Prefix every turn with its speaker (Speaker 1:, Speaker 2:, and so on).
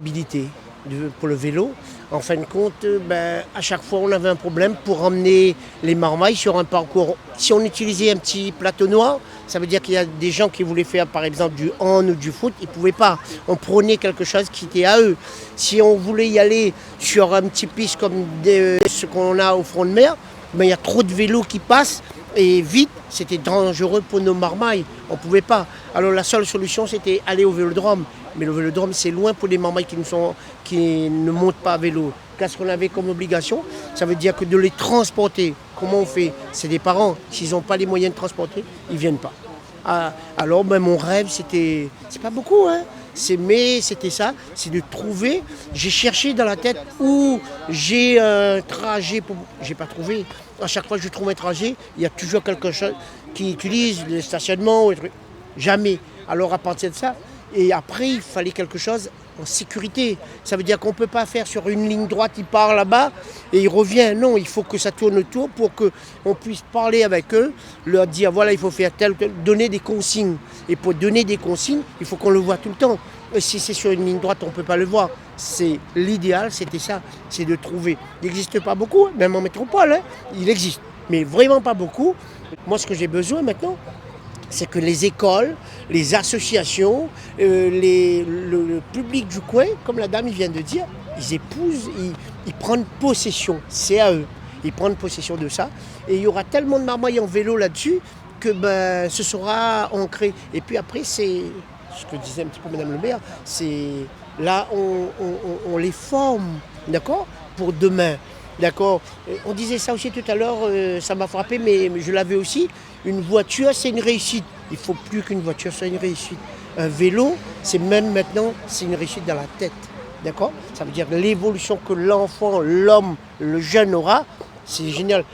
Speaker 1: Mobilité pour le vélo. En fin de compte, à chaque fois on avait un problème pour emmener les marmailles sur un parcours. Si on utilisait un petit plateau noir, ça veut dire qu'il y a des gens qui voulaient faire par exemple du hand ou du foot, ils ne pouvaient pas. On prenait quelque chose qui était à eux. Si on voulait y aller sur un petit piste comme ce qu'on a au front de mer, il y a trop de vélos qui passent et vite, c'était dangereux pour nos marmailles. On ne pouvait pas. Alors la seule solution, c'était aller au vélodrome. Mais le vélodrome, c'est loin pour les marmailles qui ne montent pas à vélo. Qu'est-ce qu'on avait comme obligation? Ça veut dire que de les transporter, comment on fait? C'est des parents. S'ils n'ont pas les moyens de transporter, ils ne viennent pas. Alors mon rêve, c'est pas beaucoup, hein? Mais c'était ça, c'est de trouver. J'ai cherché dans la tête où j'ai un trajet. J'ai pas trouvé. À chaque fois que je trouve un trajet, il y a toujours quelque chose qui utilise le stationnement ou des trucs. Jamais. Alors à partir de ça, et après il fallait quelque chose en sécurité. Ça veut dire qu'on ne peut pas faire sur une ligne droite, il part là-bas et il revient. Non, il faut que ça tourne autour pour qu'on puisse parler avec eux, leur dire voilà, il faut faire tel, donner des consignes. Et pour donner des consignes, il faut qu'on le voit tout le temps. Et si c'est sur une ligne droite, on ne peut pas le voir. C'est l'idéal, c'était ça, c'est de trouver. Il n'existe pas beaucoup, même en métropole, hein, il existe, mais vraiment pas beaucoup. Moi, ce que j'ai besoin maintenant, c'est que les écoles, les associations, le public du coin, comme la dame vient de dire, ils épousent, ils prennent possession, c'est à eux. Ils prennent possession de ça. Et il y aura tellement de marmailles en vélo là-dessus que ce sera ancré. Et puis après, c'est ce que disait un petit peu Madame le maire, c'est là, on les forme, d'accord, pour demain. D'accord. On disait ça aussi tout à l'heure, ça m'a frappé, mais je l'avais aussi. Une voiture, c'est une réussite. Il ne faut plus qu'une voiture soit une réussite. Un vélo, c'est même maintenant, c'est une réussite dans la tête. D'accord. Ça veut dire que l'évolution que l'enfant, l'homme, le jeune aura, c'est génial.